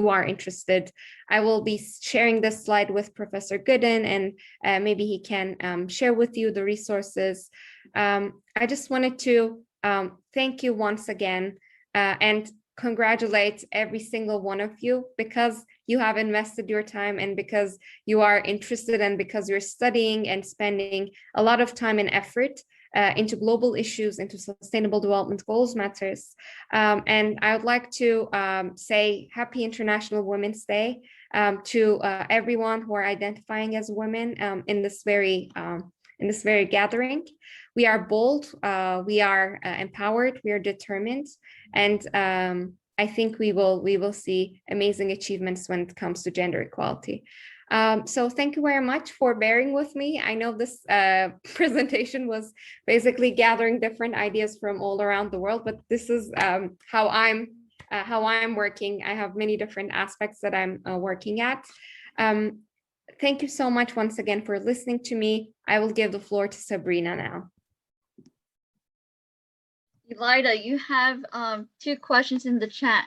S4: are interested. I will be sharing this slide with Professor Gooden, and maybe he can share with you the resources. I just wanted to thank you once again, and congratulate every single one of you, because you have invested your time and because you are interested and because you're studying and spending a lot of time and effort into global issues, into sustainable development goals matters. And I would like to say Happy International Women's Day to everyone who are identifying as women in this very gathering. We are bold, we are empowered, we are determined, and I think we will see amazing achievements when it comes to gender equality. So thank you very much for bearing with me. I know this presentation was basically gathering different ideas from all around the world, but this is how I'm working. I have many different aspects that I'm working at. Thank you so much once again for listening to me. I will give the floor to Sabrina now.
S2: Ilayda, you have 2 questions in the chat.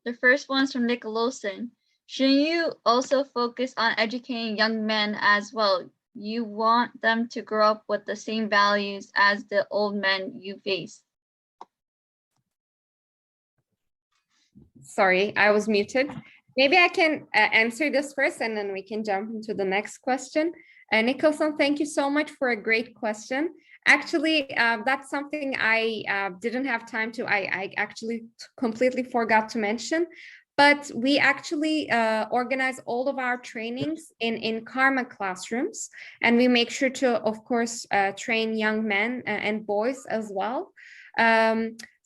S2: The first one's from Nick Lawson. Should you also focus on educating young men as well? You want them to grow up with the same values as the old men you face.
S4: Sorry, I was muted. Maybe I can answer this first and then we can jump into the next question. Nicholson, thank you so much for a great question. Actually, that's something I didn't have time to, I actually completely forgot to mention, but we actually organize all of our trainings in Karma classrooms, and we make sure to, of course, train young men and boys as well.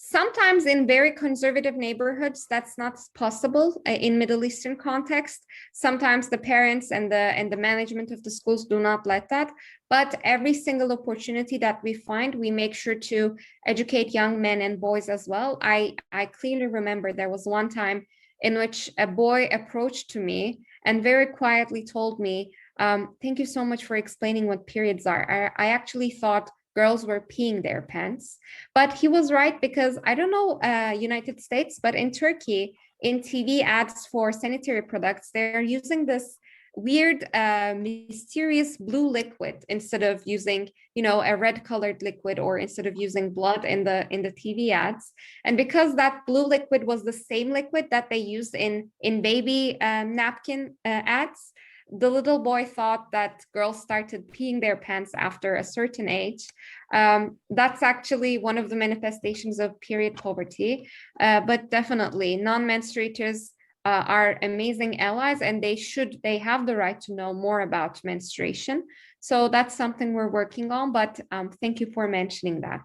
S4: Sometimes in very conservative neighborhoods, that's not possible in Middle Eastern context. Sometimes the parents and the management of the schools do not let that. But every single opportunity that we find, we make sure to educate young men and boys as well. I clearly remember there was one time in which a boy approached to me and very quietly told me, thank you so much for explaining what periods are. I actually thought girls were peeing their pants, but he was right, because I don't know United States, but in Turkey, in TV ads for sanitary products, they're using this weird mysterious blue liquid instead of using, a red colored liquid, or instead of using blood in the TV ads. And because that blue liquid was the same liquid that they used in baby napkin ads, the little boy thought that girls started peeing their pants after a certain age. That's actually one of the manifestations of period poverty. But definitely non-menstruators are amazing allies, and they have the right to know more about menstruation. So that's something we're working on, but thank you for mentioning that.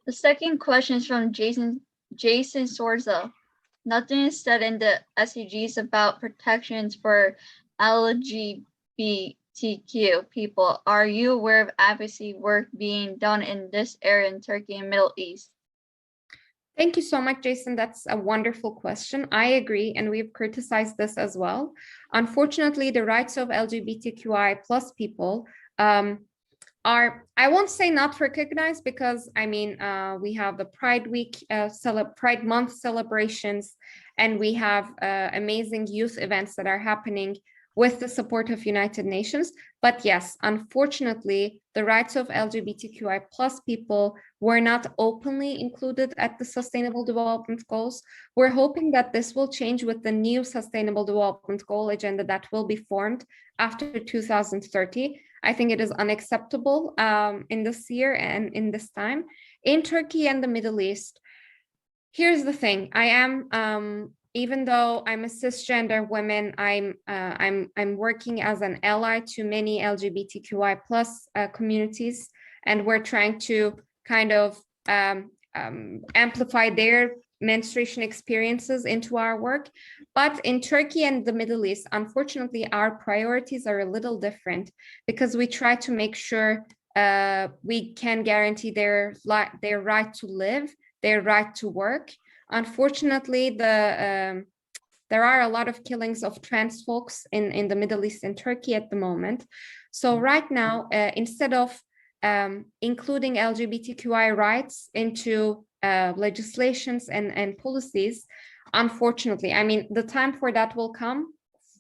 S2: The second question is from Jason Sorza. Nothing is said in the SDGs about protections for LGBTQ people. Are you aware of advocacy work being done in this area in Turkey and Middle East?
S4: Thank you so much, Jason. That's a wonderful question. I agree, and we've criticized this as well. Unfortunately, the rights of LGBTQI plus people are, I won't say not recognized, because we have the Pride Week, Pride Month celebrations, and we have amazing youth events that are happening with the support of United Nations. But yes, unfortunately, the rights of LGBTQI plus people were not openly included at the Sustainable Development Goals. We're hoping that this will change with the new Sustainable Development Goal agenda that will be formed after 2030. I think it is unacceptable in this year and in this time. In Turkey and the Middle East, here's the thing. I am even though I'm a cisgender woman, I'm working as an ally to many LGBTQI plus communities, and we're trying to kind of amplify their menstruation experiences into our work. But in Turkey and the Middle East, unfortunately, our priorities are a little different, because we try to make sure we can guarantee their right to live, their right to work. Unfortunately, there are a lot of killings of trans folks in the Middle East and Turkey at the moment. So right now, instead of including LGBTQI rights into legislations and policies, unfortunately, I mean, the time for that will come,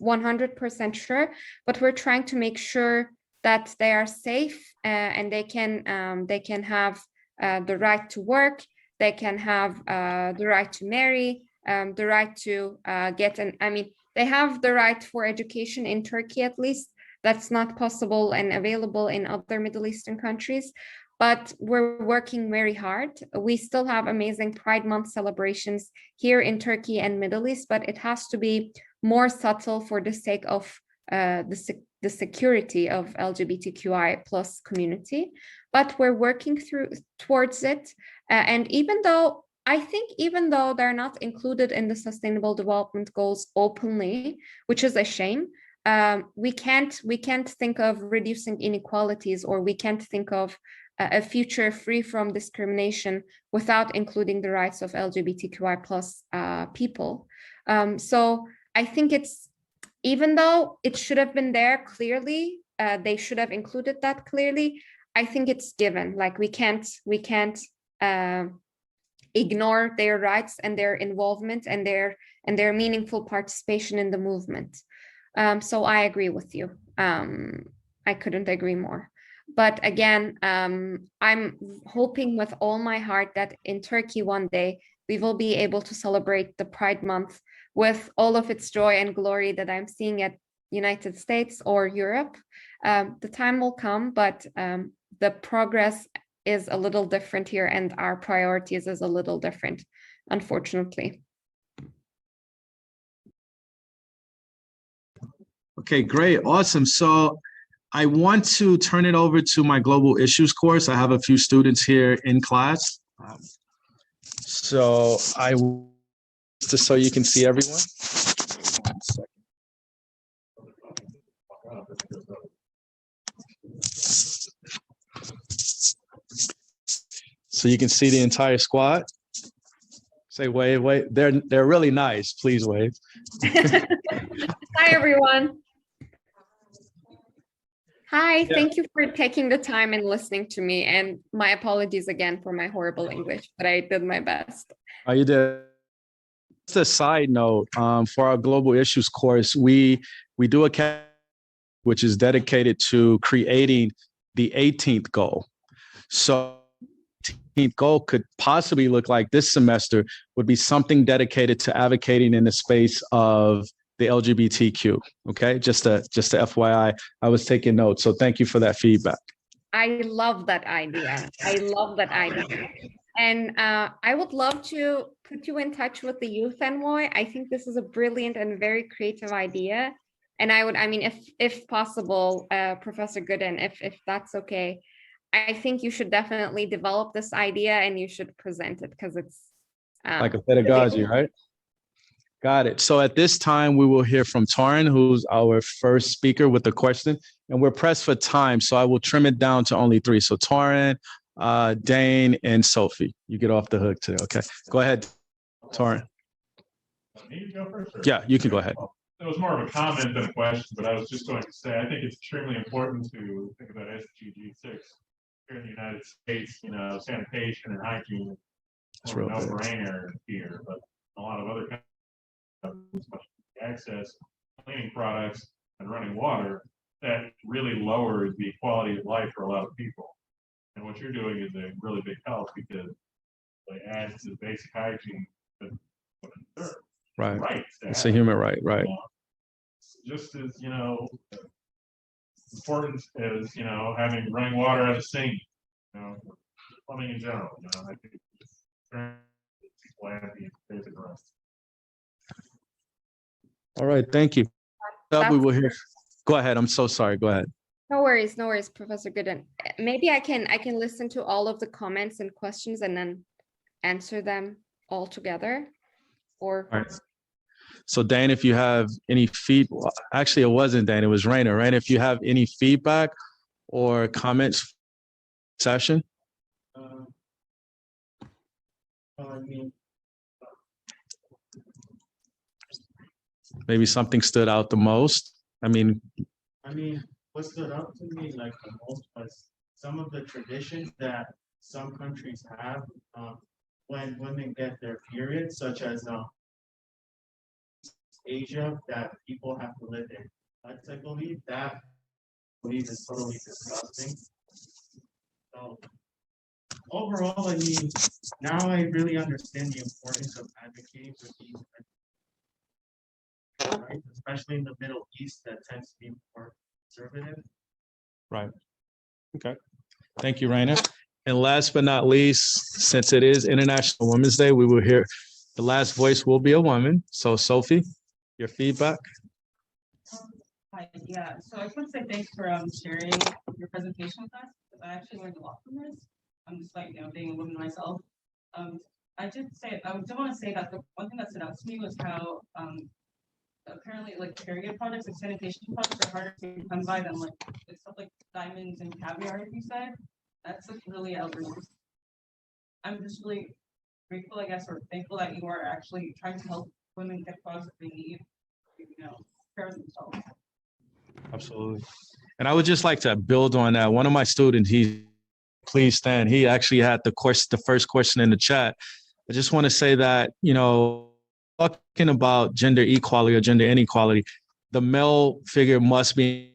S4: 100% sure, but we're trying to make sure that they are safe and they can have the right to work, they can have the right to marry, the right to they have the right for education in Turkey, at least. That's not possible and available in other Middle Eastern countries, but we're working very hard. We still have amazing Pride Month celebrations here in Turkey and Middle East, but it has to be more subtle for the sake of the security of LGBTQI plus community. But we're working towards it. And even though they're not included in the Sustainable Development Goals openly, which is a shame, we can't think of reducing inequalities, or we can't think of a future free from discrimination without including the rights of LGBTQI plus people. So I think even though it should have been there clearly, they should have included that clearly. I think it's given. Like we can't ignore their rights and their involvement and their meaningful participation in the movement. So I agree with you. I couldn't agree more. But again, I'm hoping with all my heart that in Turkey one day we will be able to celebrate the Pride Month with all of its joy and glory that I'm seeing at United States or Europe. The time will come, but the progress is a little different here, and our priorities is a little different, unfortunately.
S1: Okay, great, awesome. So I want to turn it over to my global issues course. I have a few students here in class. So just so you can see everyone. 1 second. So you can see the entire squad. Say wave, wave. They're really nice. Please wave.
S4: Hi, everyone. Hi, thank you for taking the time and listening to me. And my apologies again for my horrible English, but I did my best.
S1: Oh, you did. Just a side note, for our global issues course, we do a which is dedicated to creating the 18th goal. So 18th goal could possibly look like this semester would be something dedicated to advocating in the space of the LGBTQ. Okay, just a FYI, I was taking notes. So thank you for that feedback.
S4: I love that idea. I love that idea. And I would love to put you in touch with the Youth Envoy. I think this is a brilliant and very creative idea. And if possible, Professor Gooden, if that's okay, I think you should definitely develop this idea and you should present it, because it's
S1: like a pedagogy, right? Got it. So at this time, we will hear from Taryn, who's our first speaker with a question. And we're pressed for time, so I will trim it down to only 3. So Taryn, Dane, and Sophie, you get off the hook today. Okay, go ahead, Taryn.
S20: Me to go first? Or?
S1: Yeah, you can go ahead.
S20: It was more of a comment than a question, but I was just going to say, I think it's extremely important to think about SDG 6 here in the United States. You know, sanitation and hygiene is no brainer here, but a lot of other countries, access cleaning products and running water, that really lowers the quality of life for a lot of people. And what you're doing is a really big help, because it adds to basic hygiene.
S1: Right. It's a human right, right.
S20: Just as, important as, having running water at a sink, plumbing in general, I think people have these basic rights.
S1: All right, thank you. We will hear. Go ahead. I'm so sorry. Go ahead.
S4: No worries, Professor Gooden. Maybe I can listen to all of the comments and questions and then answer them all together. Or
S1: all right. So Dan, if you have any actually it wasn't Dan, it was Rainer. Rainer, if you have any feedback or comments session. Maybe something stood out the most. I mean,
S21: what stood out to me like the most was some of the traditions that some countries have when women get their period, such as Asia, that people have to live in. I believe that is totally disgusting. So overall, I mean, now I really understand the importance of advocating for these, right? Especially in the Middle East, that tends to be more conservative.
S1: Right. Okay. Thank you, Rainer. And last but not least, since it is International Women's Day, we will hear the last voice will be a woman. So Sophie, your feedback.
S22: Hi, yeah, so I just want to say thanks for sharing your presentation with us, because I actually learned a lot from this. I'm just like, being a woman myself. I did want to say that the one thing that stood out to me was how apparently like period products and sanitation products are harder to come by than like stuff like diamonds and caviar, as you said. That's like really outrageous. I'm just really grateful, I guess, or thankful that you are actually trying to help women get products that they need, care of themselves.
S1: Absolutely. And I would just like to build on that. One of my students, please stand. He actually had the first question in the chat. I just want to say that, talking about gender equality or gender inequality, the male figure must be in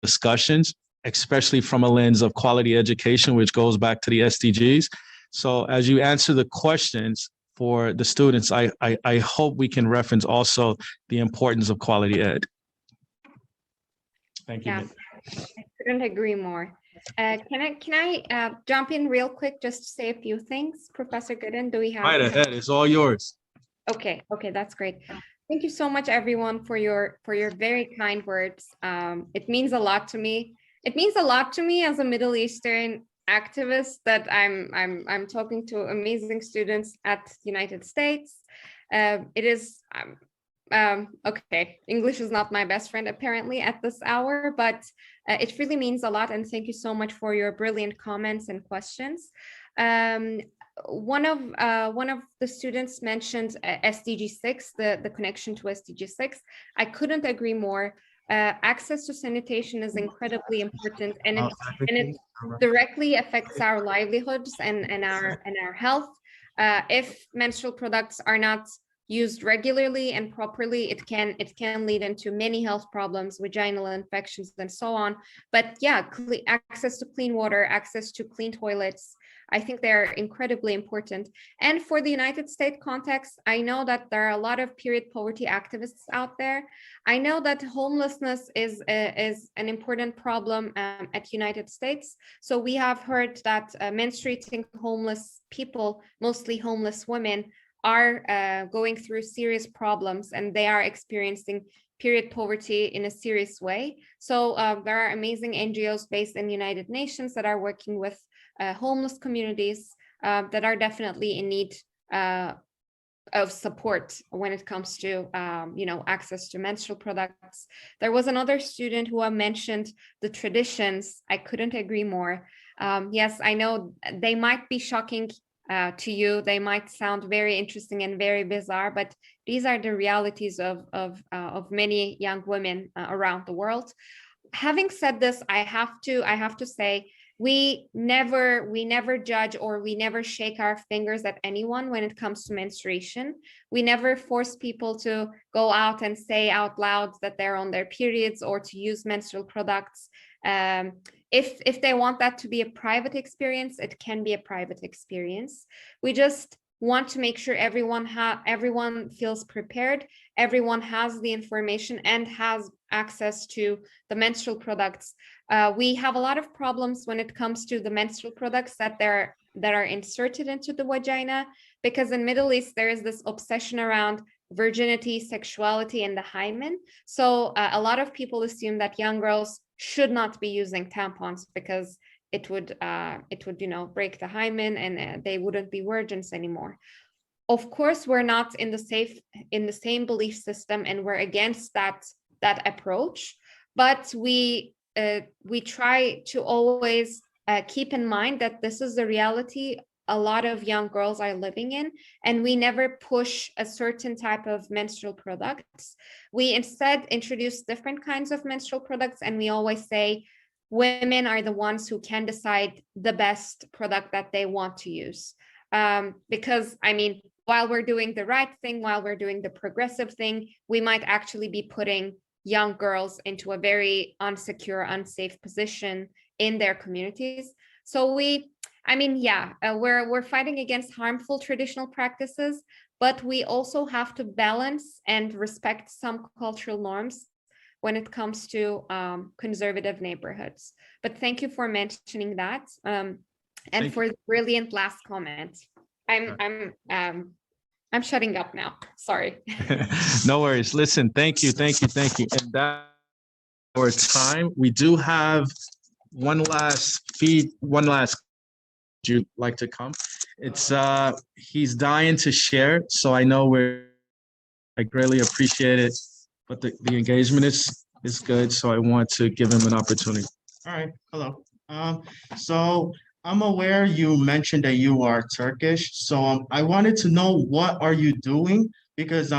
S1: discussions, especially from a lens of quality education, which goes back to the SDGs. So as you answer the questions for the students, I hope we can reference also the importance of quality ed. Thank you.
S4: Yeah, I couldn't agree more. Can I jump in real quick just to say a few things, Professor Gooden? Do we have?
S1: Right ahead. It's all yours.
S4: Okay, that's great. Thank you so much, everyone, for your very kind words. It means a lot to me. It means a lot to me as a Middle Eastern activist that I'm talking to amazing students at the United States. It is. Okay, English is not my best friend apparently at this hour, but it really means a lot, and thank you so much for your brilliant comments and questions. One of the students mentioned SDG 6, the connection to SDG 6. I couldn't agree more. Access to sanitation is incredibly important, and it directly affects our livelihoods and our health. If menstrual products are not used regularly and properly, it can lead into many health problems, vaginal infections, and so on. But yeah, access to clean water, access to clean toilets, I think they're incredibly important. And for the United States context, I know that there are a lot of period poverty activists out there. I know that homelessness is an important problem at United States. So we have heard that menstruating homeless people, mostly homeless women, are going through serious problems, and they are experiencing period poverty in a serious way. So there are amazing NGOs based in the United Nations that are working with homeless communities that are definitely in need of support when it comes to access to menstrual products. There was another student who mentioned the traditions. I couldn't agree more. Yes, I know they might be shocking to you. They might sound very interesting and very bizarre, but these are the realities of many young women around the world. Having said this, I have to say, we never judge or we never shake our fingers at anyone when it comes to menstruation. We never force people to go out and say out loud that they're on their periods or to use menstrual products. If they want that to be a private experience, it can be a private experience. We just want to make sure everyone feels prepared, everyone has the information and has access to the menstrual products. We have a lot of problems when it comes to the menstrual products that are inserted into the vagina, because in Middle East there is this obsession around virginity, sexuality, and the hymen. So a lot of people assume that young girls should not be using tampons because it would break the hymen and they wouldn't be virgins anymore. Of course, we're not in the same belief system, and we're against that approach. But we try to always keep in mind that this is the reality a lot of young girls are living in, and we never push a certain type of menstrual products. We instead introduce different kinds of menstrual products, and we always say women are the ones who can decide the best product that they want to use. Because, I mean, while we're doing the right thing, while we're doing the progressive thing, we might actually be putting young girls into a very insecure, unsafe position in their communities. So we're fighting against harmful traditional practices, but we also have to balance and respect some cultural norms when it comes to conservative neighborhoods. But thank you for mentioning that, and for the brilliant last comment. I'm shutting up now. Sorry.
S1: No worries. Listen, thank you. And that our time. We do have one last you'd like to come. It's he's dying to share, so I know I greatly appreciate it, but the engagement is good, so I want to give him an opportunity.
S21: All right, hello. So I'm aware you mentioned that you are Turkish, so I wanted to know what are you doing, because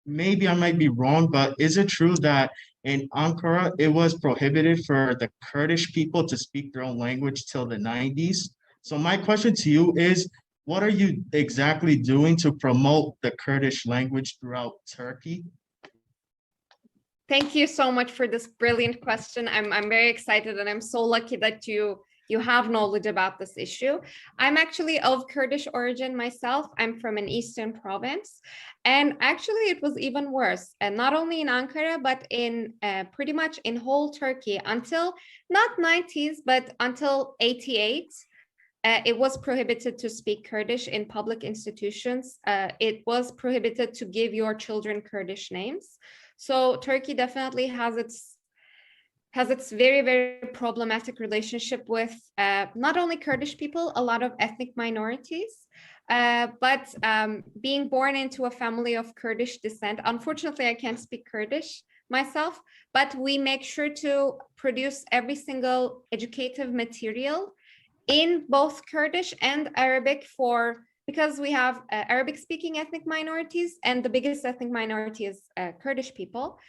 S21: maybe I might be wrong, but is it true that in Ankara it was prohibited for the Kurdish people to speak their own language till the 90s? So my question to you is, what are you exactly doing to promote the Kurdish language throughout Turkey?
S4: Thank you so much for this brilliant question. I'm very excited, and I'm so lucky that you have knowledge about this issue. I'm actually of Kurdish origin myself. I'm from an eastern province, and actually it was even worse, and not only in Ankara, but in pretty much in whole Turkey until not 90s, but until 88. It was prohibited to speak Kurdish in public institutions. It was prohibited to give your children Kurdish names. So Turkey definitely has its very, very problematic relationship with not only Kurdish people, a lot of ethnic minorities, but being born into a family of Kurdish descent. Unfortunately, I can't speak Kurdish myself, but we make sure to produce every single educative material in both Kurdish and Arabic because we have Arabic speaking ethnic minorities, and the biggest ethnic minority is Kurdish people.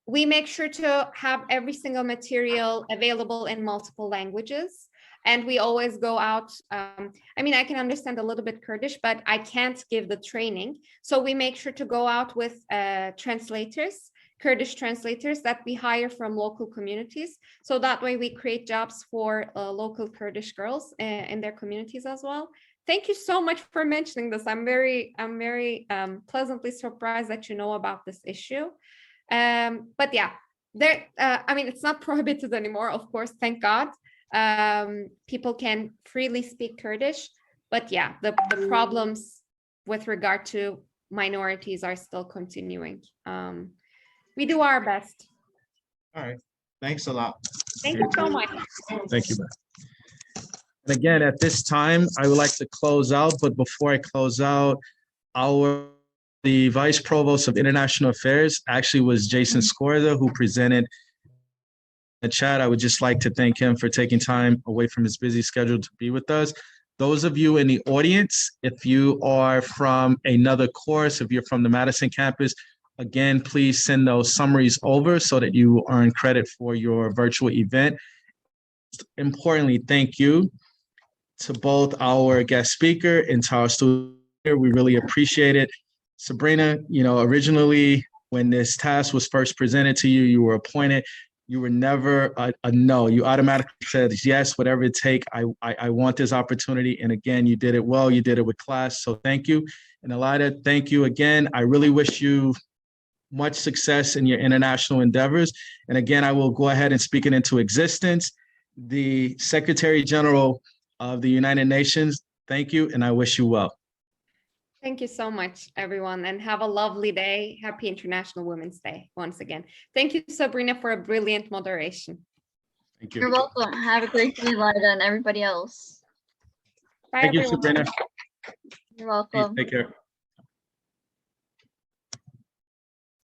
S4: We make sure to have every single material available in multiple languages. And we always go out. I can understand a little bit Kurdish, but I can't give the training. So we make sure to go out with translators, Kurdish translators that we hire from local communities. So that way we create jobs for local Kurdish girls in their communities as well. Thank you so much for mentioning this. I'm very pleasantly surprised that you know about this issue. But yeah, it's not prohibited anymore, of course, thank God. People can freely speak Kurdish, but yeah, the problems with regard to minorities are still continuing. We do our best.
S21: All right, thanks a lot.
S4: Thank you so much.
S1: Thank you. And again, at this time, I would like to close out, but before I close out, the Vice Provost of International Affairs actually was Jason Scorza, who presented the chat. I would just like to thank him for taking time away from his busy schedule to be with us. Those of you in the audience, if you are from another course, if you're from the Madison campus, again, please send those summaries over so that you earn credit for your virtual event. Importantly, thank you to both our guest speaker and to our student here. We really appreciate it. Sabrina, originally when this task was first presented to you, you were appointed. You were never a no. You automatically said yes, whatever it takes. I want this opportunity. And again, you did it well. You did it with class. So thank you. And Ilayda, thank you again. I really wish you much success in your international endeavors. And again, I will go ahead and speak it into existence. The Secretary General of the United Nations, thank you, and I wish you well.
S4: Thank you so much, everyone, and have a lovely day. Happy International Women's Day once again. Thank you, Sabrina, for a brilliant moderation.
S1: Thank you.
S2: You're welcome. Have a great day, Ilayda, and everybody else.
S4: Bye,
S1: Thank you,
S4: everyone.
S1: Sabrina.
S2: You're welcome.
S1: Take care.